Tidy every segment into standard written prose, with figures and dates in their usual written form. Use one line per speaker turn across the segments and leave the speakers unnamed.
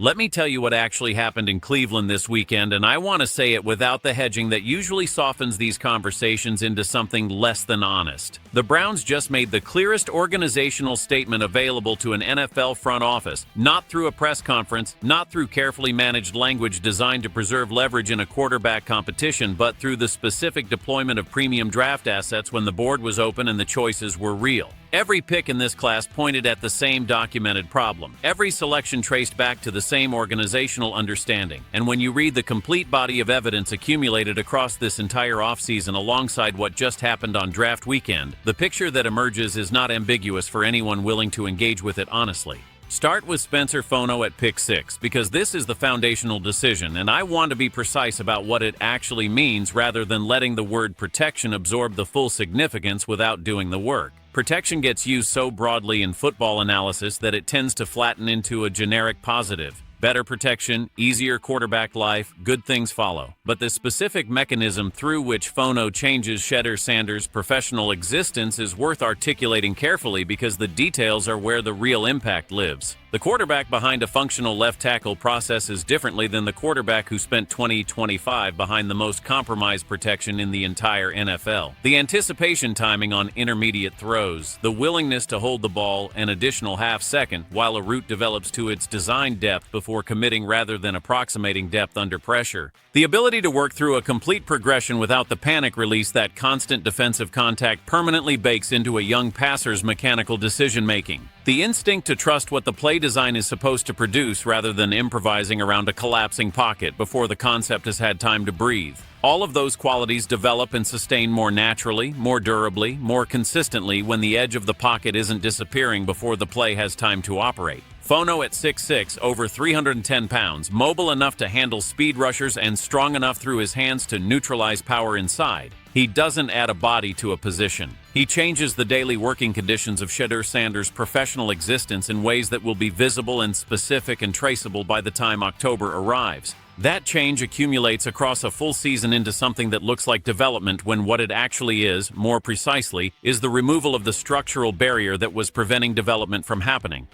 Let me tell you what actually happened in Cleveland this weekend, and I want to say it without the hedging that usually softens these conversations into something less than honest. The Browns just made the clearest organizational statement available to an NFL front office, not through a press conference, not through carefully managed language designed to preserve leverage in a quarterback competition, but through the specific deployment of premium draft assets when the board was open and the choices were real. Every pick in this class pointed at the same documented problem. Every selection traced back to the same organizational understanding. And when you read the complete body of evidence accumulated across this entire offseason alongside what just happened on draft weekend, the picture that emerges is not ambiguous for anyone willing to engage with it honestly. Start with Spencer Fono at pick 6, because this is the foundational decision, and I want to be precise about what it actually means rather than letting the word protection absorb the full significance without doing the work. Protection gets used so broadly in football analysis that it tends to flatten into a generic positive. Better protection, easier quarterback life, good things follow. But the specific mechanism through which Fono changes Shedeur Sanders' professional existence is worth articulating carefully because the details are where the real impact lives. The quarterback behind a functional left tackle processes differently than the quarterback who spent 20-25 behind the most compromised protection in the entire NFL. The anticipation timing on intermediate throws, the willingness to hold the ball an additional half second while a route develops to its designed depth before committing rather than approximating depth under pressure. The ability to work through a complete progression without the panic release that constant defensive contact permanently bakes into a young passer's mechanical decision-making. The instinct to trust what the play design is supposed to produce rather than improvising around a collapsing pocket before the concept has had time to breathe. All of those qualities develop and sustain more naturally, more durably, more consistently when the edge of the pocket isn't disappearing before the play has time to operate. Fono at 6'6", over 310 pounds, mobile enough to handle speed rushers and strong enough through his hands to neutralize power inside. He doesn't add a body to a position. He changes the daily working conditions of Shedeur Sanders' professional existence in ways that will be visible and specific and traceable by the time October arrives. That change accumulates across a full season into something that looks like development when what it actually is, more precisely, is the removal of the structural barrier that was preventing development from happening.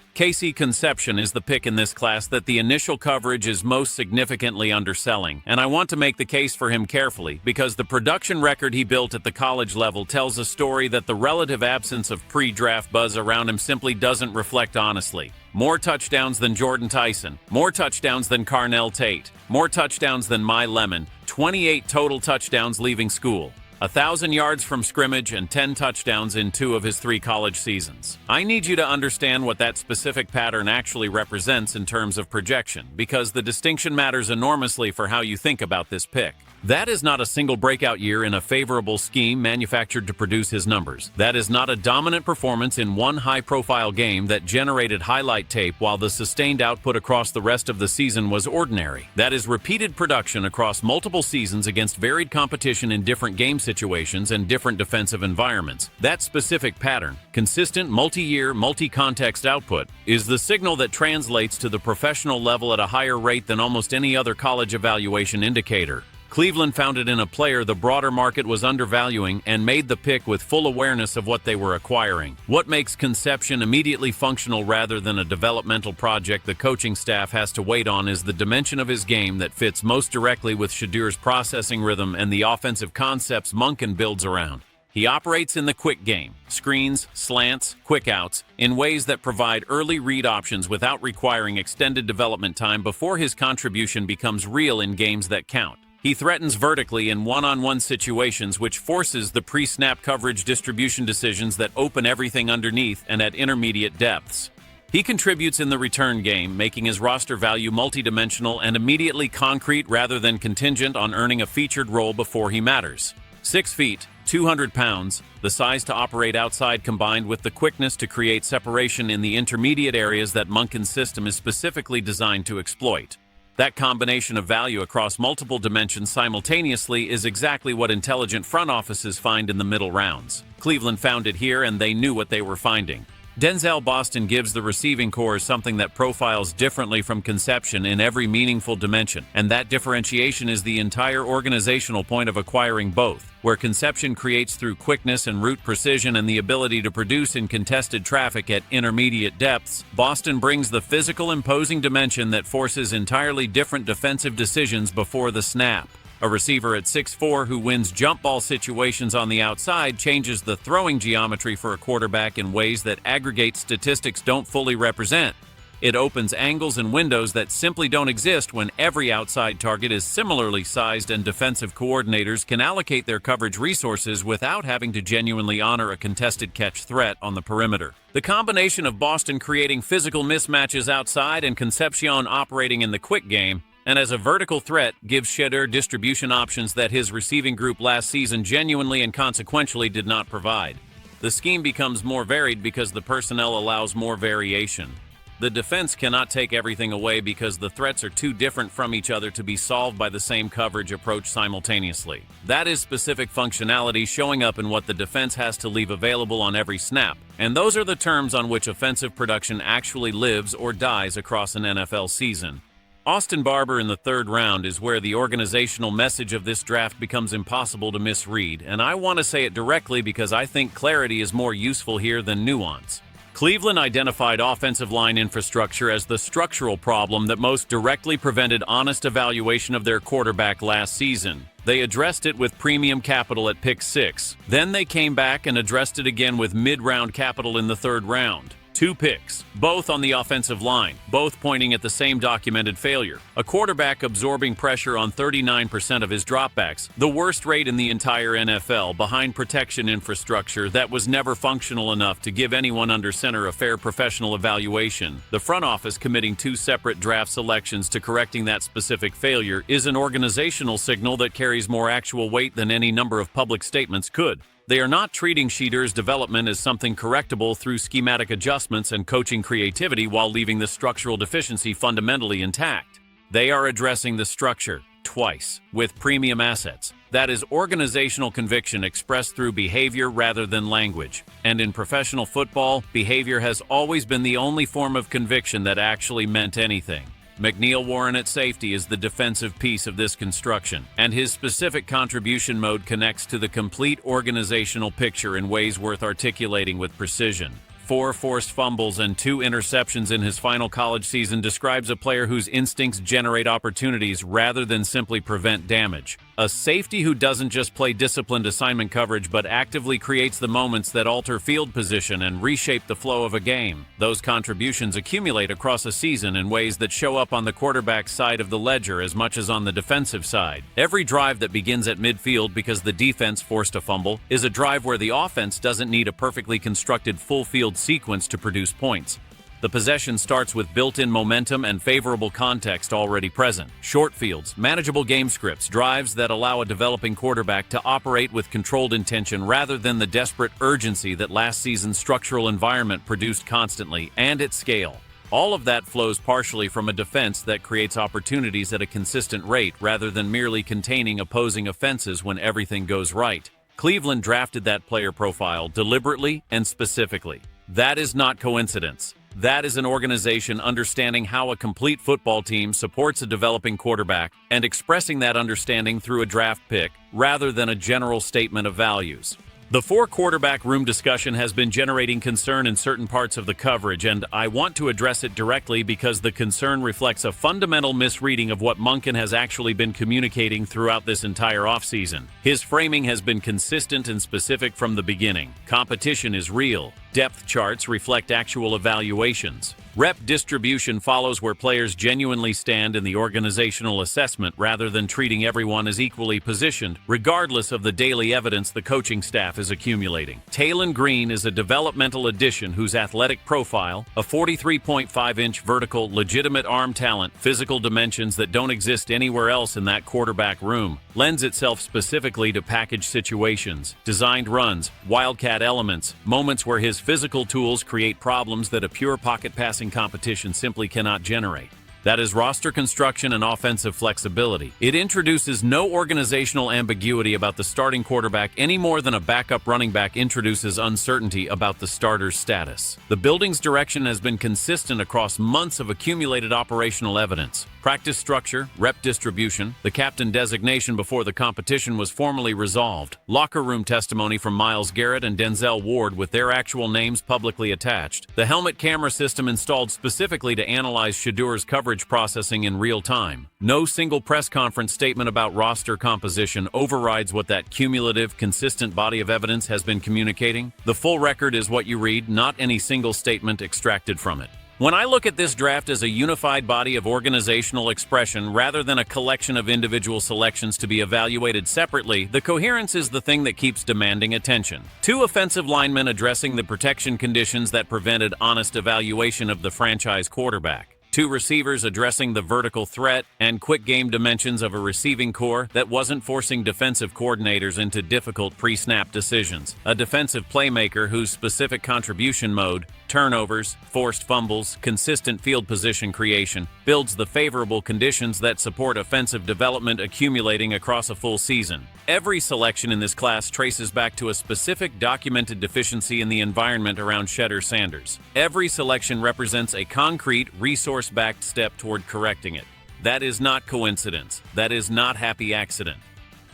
Concepcion is the pick in this class that the initial coverage is most significantly underselling, and I want to make the case for him carefully because the production record he built at the college level tells a story that the relative absence of pre-draft buzz around him simply doesn't reflect honestly. More touchdowns than Jordan Tyson, more touchdowns than Carnell Tate, more touchdowns than My Lemon, 28 total touchdowns leaving school, 1,000 yards from scrimmage and 10 touchdowns in 2 of his 3 college seasons. I need you to understand what that specific pattern actually represents in terms of projection, because the distinction matters enormously for how you think about this pick. That is not a single breakout year in a favorable scheme manufactured to produce his numbers. That is not a dominant performance in one high-profile game that generated highlight tape while the sustained output across the rest of the season was ordinary. That is repeated production across multiple seasons against varied competition in different game situations and different defensive environments. That specific pattern, consistent multi-year, multi-context output, is the signal that translates to the professional level at a higher rate than almost any other college evaluation indicator. Cleveland found it in a player the broader market was undervaluing and made the pick with full awareness of what they were acquiring. What makes Concepcion immediately functional rather than a developmental project the coaching staff has to wait on is the dimension of his game that fits most directly with Shedeur's processing rhythm and the offensive concepts Monken builds around. He operates in the quick game, screens, slants, quick outs, in ways that provide early read options without requiring extended development time before his contribution becomes real in games that count. He threatens vertically in one-on-one situations, which forces the pre-snap coverage distribution decisions that open everything underneath and at intermediate depths. He contributes in the return game, making his roster value multidimensional and immediately concrete rather than contingent on earning a featured role before he matters. 6 feet, 200 pounds, the size to operate outside combined with the quickness to create separation in the intermediate areas that Monken's system is specifically designed to exploit. That combination of value across multiple dimensions simultaneously is exactly what intelligent front offices find in the middle rounds. Cleveland found it here, and they knew what they were finding. Denzel Boston gives the receiving corps something that profiles differently from Concepcion in every meaningful dimension, and that differentiation is the entire organizational point of acquiring both. Where Concepcion creates through quickness and route precision and the ability to produce in contested traffic at intermediate depths, Boston brings the physical imposing dimension that forces entirely different defensive decisions before the snap. A receiver at 6'4" who wins jump ball situations on the outside changes the throwing geometry for a quarterback in ways that aggregate statistics don't fully represent. It opens angles and windows that simply don't exist when every outside target is similarly sized, and defensive coordinators can allocate their coverage resources without having to genuinely honor a contested catch threat on the perimeter. The combination of Boston creating physical mismatches outside and Concepcion operating in the quick game and as a vertical threat gives Shedeur distribution options that his receiving group last season genuinely and consequentially did not provide. The scheme becomes more varied because the personnel allows more variation. The defense cannot take everything away because the threats are too different from each other to be solved by the same coverage approach simultaneously. That is specific functionality showing up in what the defense has to leave available on every snap, and those are the terms on which offensive production actually lives or dies across an NFL season. Austin Barber in the third round is where the organizational message of this draft becomes impossible to misread, and I want to say it directly because I think clarity is more useful here than nuance. Cleveland identified offensive line infrastructure as the structural problem that most directly prevented honest evaluation of their quarterback last season. They addressed it with premium capital at pick 6. Then they came back and addressed it again with mid-round capital in the third round. 2 picks, both on the offensive line, both pointing at the same documented failure. A quarterback absorbing pressure on 39% of his dropbacks, the worst rate in the entire NFL, behind protection infrastructure that was never functional enough to give anyone under center a fair professional evaluation. The front office committing 2 separate draft selections to correcting that specific failure is an organizational signal that carries more actual weight than any number of public statements could. They are not treating Shedeur's development as something correctable through schematic adjustments and coaching creativity while leaving the structural deficiency fundamentally intact. They are addressing the structure, twice, with premium assets. That is organizational conviction expressed through behavior rather than language. And in professional football, behavior has always been the only form of conviction that actually meant anything. McNeil Warren at safety is the defensive piece of this construction, and his specific contribution mode connects to the complete organizational picture in ways worth articulating with precision. 4 forced fumbles and 2 interceptions in his final college season describes a player whose instincts generate opportunities rather than simply prevent damage. A safety who doesn't just play disciplined assignment coverage but actively creates the moments that alter field position and reshape the flow of a game. Those contributions accumulate across a season in ways that show up on the quarterback side of the ledger as much as on the defensive side. Every drive that begins at midfield because the defense forced a fumble is a drive where the offense doesn't need a perfectly constructed full field sequence to produce points. The possession starts with built-in momentum and favorable context already present. Short fields, manageable game scripts, drives that allow a developing quarterback to operate with controlled intention rather than the desperate urgency that last season's structural environment produced constantly and at scale. All of that flows partially from a defense that creates opportunities at a consistent rate rather than merely containing opposing offenses when everything goes right. Cleveland drafted that player profile deliberately and specifically. That is not coincidence. That is an organization understanding how a complete football team supports a developing quarterback and expressing that understanding through a draft pick rather than a general statement of values. The 4-quarterback room discussion has been generating concern in certain parts of the coverage, and I want to address it directly because the concern reflects a fundamental misreading of what Monken has actually been communicating throughout this entire offseason. His framing has been consistent and specific from the beginning. Competition is real. Depth charts reflect actual evaluations. Rep distribution follows where players genuinely stand in the organizational assessment rather than treating everyone as equally positioned, regardless of the daily evidence the coaching staff is accumulating. Talon Green is a developmental addition whose athletic profile, a 43.5-inch vertical, legitimate arm talent, physical dimensions that don't exist anywhere else in that quarterback room, lends itself specifically to package situations, designed runs, wildcat elements, moments where his physical tools create problems that a pure pocket passing competition simply cannot generate. That is roster construction and offensive flexibility. It introduces no organizational ambiguity about the starting quarterback any more than a backup running back introduces uncertainty about the starter's status. The building's direction has been consistent across months of accumulated operational evidence. Practice structure, rep distribution, the captain designation before the competition was formally resolved, locker room testimony from Myles Garrett and Denzel Ward with their actual names publicly attached, the helmet camera system installed specifically to analyze Shedeur's coverage processing in real time. No single press conference statement about roster composition overrides what that cumulative, consistent body of evidence has been communicating. The full record is what you read, not any single statement extracted from it. When I look at this draft as a unified body of organizational expression rather than a collection of individual selections to be evaluated separately, the coherence is the thing that keeps demanding attention. Two offensive linemen addressing the protection conditions that prevented honest evaluation of the franchise quarterback. Two receivers addressing the vertical threat and quick game dimensions of a receiving core that wasn't forcing defensive coordinators into difficult pre-snap decisions. A defensive playmaker whose specific contribution mode, turnovers, forced fumbles, consistent field position creation, builds the favorable conditions that support offensive development accumulating across a full season. Every selection in this class traces back to a specific documented deficiency in the environment around Shedeur Sanders. Every selection represents a concrete, resource-backed step toward correcting it. That is not coincidence. That is not happy accident.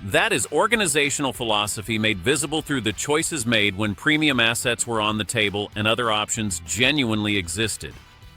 That is organizational philosophy made visible through the choices made when premium assets were on the table and other options genuinely existed.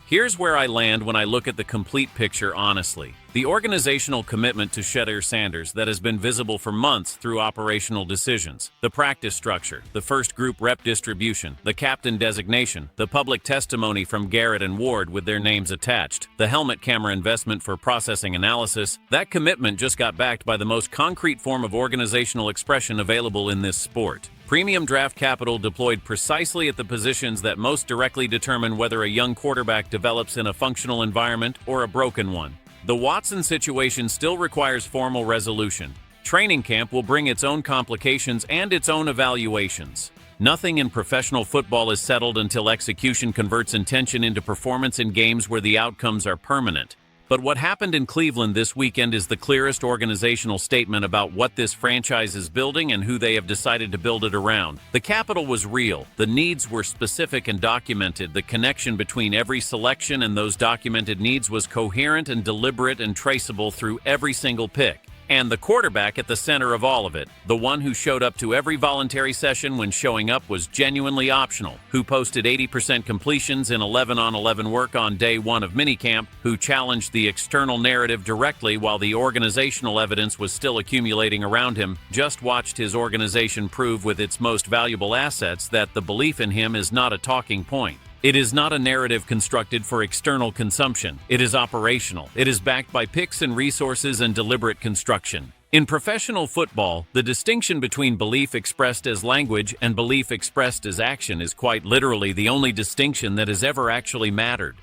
Here's where I land when I look at the complete picture honestly. The organizational commitment to Shedeur Sanders that has been visible for months through operational decisions, the practice structure, the first group rep distribution, the captain designation, the public testimony from Garrett and Ward with their names attached, the helmet camera investment for processing analysis, that commitment just got backed by the most concrete form of organizational expression available in this sport. Premium draft capital deployed precisely at the positions that most directly determine whether a young quarterback develops in a functional environment or a broken one. The Watson situation still requires formal resolution. Training camp will bring its own complications and its own evaluations. Nothing in professional football is settled until execution converts intention into performance in games where the outcomes are permanent. But what happened in Cleveland this weekend is the clearest organizational statement about what this franchise is building and who they have decided to build it around. The capital was real, the needs were specific and documented, the connection between every selection and those documented needs was coherent and deliberate and traceable through every single pick. And the quarterback at the center of all of it, the one who showed up to every voluntary session when showing up was genuinely optional, who posted 80% completions in 11-on-11 work on day one of minicamp, who challenged the external narrative directly while the organizational evidence was still accumulating around him, just watched his organization prove with its most valuable assets that the belief in him is not a talking point. It is not a narrative constructed for external consumption. It is operational. It is backed by picks and resources and deliberate construction. In professional football, the distinction between belief expressed as language and belief expressed as action is quite literally the only distinction that has ever actually mattered.